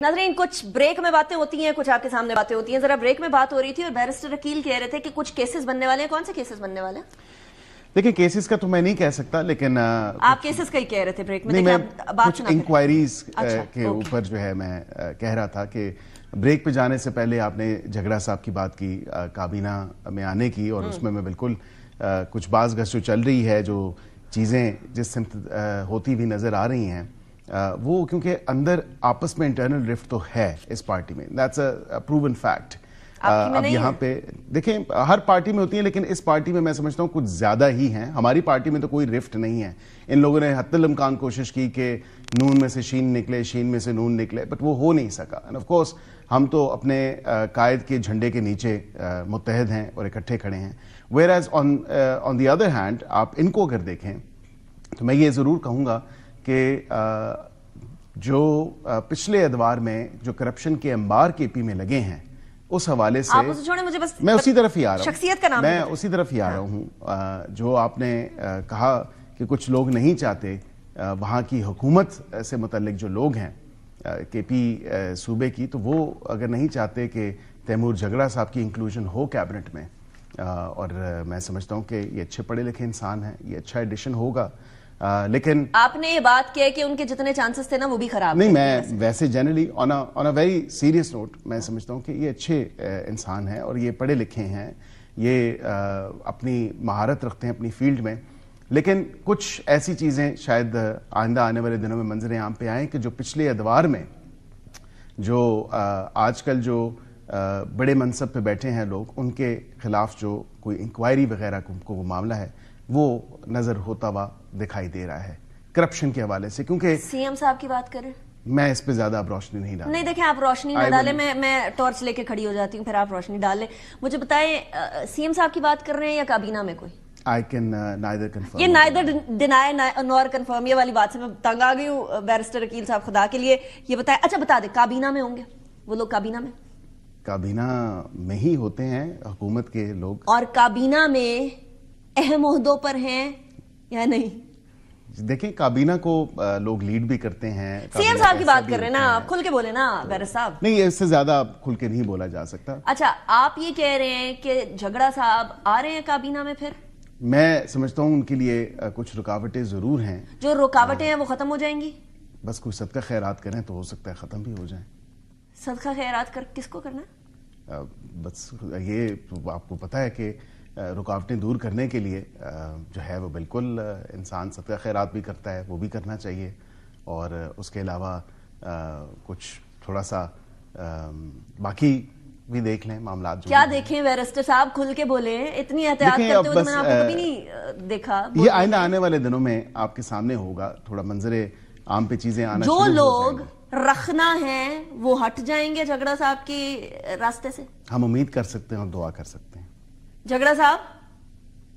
नाज़रीन, कुछ ब्रेक में बातें होती हैं, कुछ आपके सामने बातें होती हैं। जरा ब्रेक में बात हो रही थी और बैरिस्टर अकील कह रहे थे कि कुछ केसेस बनने वाले हैं। कौन से केसेस बनने वाले हैं? देखिए, केसेस का तो मैं नहीं कह सकता, लेकिन आप केसेस का ही कह रहे थे ब्रेक में। नहीं, मैं कुछ इंक्वायरीज के ऊपर जो है मैं कह रहा था कि ब्रेक पे जाने से पहले आपने झगड़ा साहब की बात की, काबीना में आने की, और उसमें मैं बिल्कुल कुछ बाज़ गश्त जो चल रही है, जो चीज़ें जिस सिमत होती हुई नज़र आ रही हैं, वो क्योंकि अंदर आपस में इंटरनल रिफ्ट तो है इस पार्टी में, दैट्स अ प्रूवन फैक्ट। अब यहाँ पे देखें, हर पार्टी में होती है, लेकिन इस पार्टी में मैं समझता हूँ कुछ ज्यादा ही हैं। हमारी पार्टी में तो कोई रिफ्ट नहीं है। इन लोगों ने हत्तल इम्कान कोशिश की कि नून में से शीन निकले, शीन में से नून निकले, बट वो हो नहीं सका। एंड ऑफ कोर्स हम तो अपने कायद के झंडे के नीचे मुत्तहद हैं और इकट्ठे खड़े हैं। Whereas on the other hand आप इनको अगर देखें तो मैं ये जरूर कहूँगा कि जो पिछले अदवार में जो करप्शन के अंबार केपी में लगे हैं, उस हवाले से आप उसे छोड़ें, मुझे बस मैं उसी तरफ ही आ रहा हूं, शख्सियत का नाम मैं उसी तरफ ही आ रहा हूं। जो आपने कहा कि कुछ लोग नहीं चाहते, वहां की हुकूमत से मुतल्लिक जो लोग हैं केपी सूबे की, तो वो अगर नहीं चाहते कि तैमूर झगड़ा साहब की इंक्लूजन हो कैबिनेट में, और मैं समझता हूं कि ये अच्छे पढ़े लिखे इंसान हैं, ये अच्छा एडिशन होगा। लेकिन आपने ये बात किया कि उनके जितने चांसेस थे ना वो भी खराब नहीं, मैं वैसे generally on a very serious note मैं समझता हूँ कि ये अच्छे इंसान हैं और ये पढ़े लिखे हैं, ये अपनी महारत रखते हैं अपनी फील्ड में। लेकिन कुछ ऐसी चीज़ें शायद आइंदा आने वाले दिनों में मंजर आम पे आएँ कि जो पिछले अदवार में जो आजकल जो बड़े मनसब पे बैठे हैं लोग, उनके खिलाफ जो कोई इंक्वायरी वगैरह को वो मामला है, वो नजर होता हुआ दिखाई दे रहा है करप्शन के हवाले से। क्योंकि सीएम साहब की बात करें, मैं इस पे ज्यादा अब रोशनी नहीं डाल। नहीं, देखें, आप रोशनी न डालें, मैं टॉर्च लेके खड़ी हो जाती हूँ, फिर आप रोशनी डाल लें। मुझे बताएं, सीएम साहब की बात कर रहे हैं या काबीना में कोई? I can neither confirm. ये नाइदर डिनाई नॉर कंफर्म, ये वाली बात से मैं तंग आ गई हूँ। बैरिस्टर अकील साहब, खुदा के लिए ये बताएं। अच्छा, बता दे, काबीना में होंगे वो लोग? काबीना में ही होते हैं हुकूमत के लोग, और काबीना में अहम ओहदों पर हैं या नहीं? देखें, काबीना को लोग लीड भी करते हैं। सीएम साहब की बात कर रहे हैं ना, आप खुल के बोले ना बैरिस्टर साहब। नहीं, इससे ज्यादा खुल के नहीं बोला जा सकता। अच्छा, आप ये कह रहे हैं कि झगड़ा साहब आ रहे हैं काबीना में? फिर मैं समझता हूं उनके लिए कुछ रुकावटें जरूर हैं। जो रुकावटें हैं वो खत्म हो जाएंगी? बस कुछ सदका खैरात करें तो हो सकता है खत्म भी हो जाए। सदका खैरात कर किसको करना है? बस ये आपको पता है कि रुकावटें दूर करने के लिए जो है वो बिल्कुल इंसान सदका खैरात भी करता है, वो भी करना चाहिए। और उसके अलावा कुछ थोड़ा सा बाकी भी देख लें मामला। क्या देखें बैरिस्टर साहब, खुल के बोले। इतनी एहतियात करते हुए तो मैंने आपको कभी नहीं देखा। ये आइंदा आने वाले दिनों में आपके सामने होगा, थोड़ा मंजरे आम पे चीजें आना। जो लोग रखना है वो हट जाएंगे झगड़ा साहब के रास्ते से, हम उम्मीद कर सकते हैं और दुआ कर सकते हैं। झगड़ा साहब,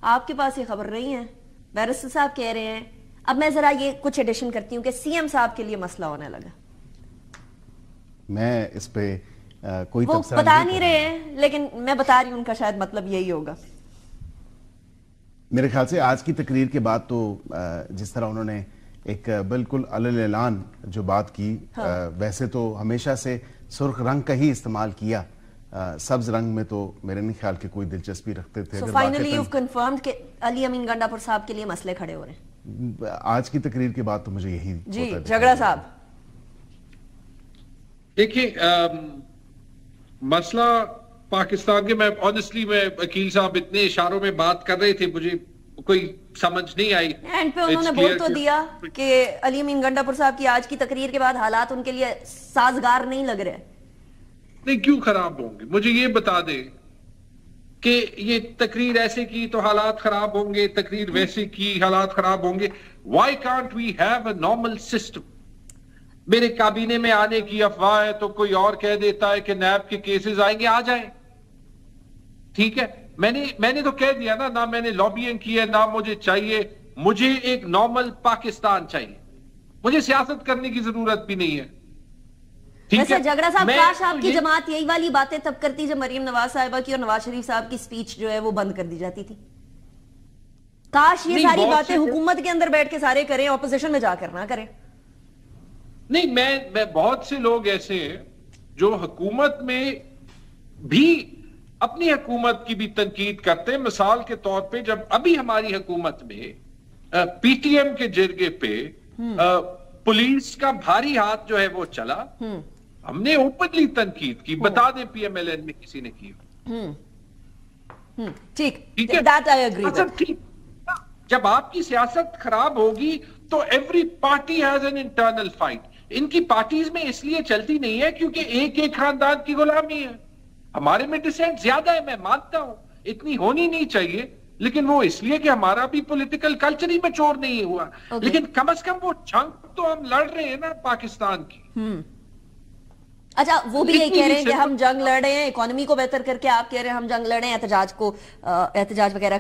आपके पास ये खबर नहीं है, बैरिस्टर साहब कह रहे हैं। अब मैं जरा ये कुछ एडिशन करती हूँ कि सीएम साहब के लिए मसला होने लगा। मैं इस पे कोई वो बता नहीं रहे हैं, लेकिन मैं बता रही हूँ, उनका शायद मतलब यही होगा। मेरे ख्याल से आज की तकरीर के बाद तो जिस तरह उन्होंने एक बिल्कुल अलल ऐलान जो बात की, वैसे तो हमेशा से सुर्ख रंग का ही इस्तेमाल किया, सब्ज रंग में तो मेरे नहीं ख्याल के कोई दिलचस्पी रखते थे। So finally you've confirmed कि अली अमीन गंडापुर साहब के लिए मसले खड़े हो रहे हैं। आज की तकरीर के बाद तो मुझे यही जी। झगड़ा साहब, देखिए, मसला पाकिस्तान के, मैं ऑनेस्टली मैं वकील साहब इतने इशारों में बात कर रहे थे, मुझे कोई समझ नहीं आई। एंड पे उन्होंने बोल तो दिया कि अली अमीन गंडापुर साहब की आज की तकरीर के बाद हालात उनके लिए साजगार नहीं लग रहे। नहीं, क्यों खराब होंगे? मुझे ये बता दे कि ये तकरीर ऐसे की तो हालात खराब होंगे, तकरीर वैसे की हालात खराब होंगे। Why can't we have a normal system? मेरे काबीने में आने की अफवाह है तो कोई और कह देता है कि नैब के केसेस आएंगे, आ जाए, ठीक है। मैंने तो कह दिया ना मैंने लॉबिंग की है, ना मुझे चाहिए। मुझे एक नॉर्मल पाकिस्तान चाहिए, मुझे सियासत करने की जरूरत भी नहीं है, ठीक है। झगड़ा साहब, काश आपकी जमात यही वाली बातें तब करती जब मरियम नवाज साहिबा की और नवाज शरीफ साहब की स्पीच जो है वो बंद कर दी जाती थी। काश ये सारी बातें हुकूमत के अंदर बैठ के सारे करें, ऑपोजिशन में जाकर ना करें। नहीं, मैं बहुत से लोग ऐसे हैं जो हुकूमत में भी अपनी हुकूमत की भी तनकीद करते हैं। मिसाल के तौर पे जब अभी हमारी हुकूमत में पीटीएम के जरिए पे पुलिस का भारी हाथ जो है वो चला, हमने ओपनली तनकीद की। बता दें पीएमएलएन में किसी ने की। ठीक है, दैट आई एग्री। अच्छा ठीक, जब आपकी सियासत खराब होगी तो every party has an internal fight. इनकी पार्टीज में इसलिए चलती नहीं है क्योंकि एक एक खानदान की गुलामी है। हमारे में डिसेंट ज्यादा है, मैं मानता हूं, इतनी होनी नहीं चाहिए, लेकिन वो इसलिए कि हमारा भी पॉलिटिकल कल्चर ही मैच्योर नहीं हुआ। लेकिन कम से कम वो जंग तो हम लड़ रहे हैं ना पाकिस्तान की। अच्छा, वो भी यही कह रहे हैं कि हम जंग लड़ रहे हैं इकोनॉमी को बेहतर करके, आप कह रहे हैं हम जंग लड़ रहे हैं एहतजाज वगैरह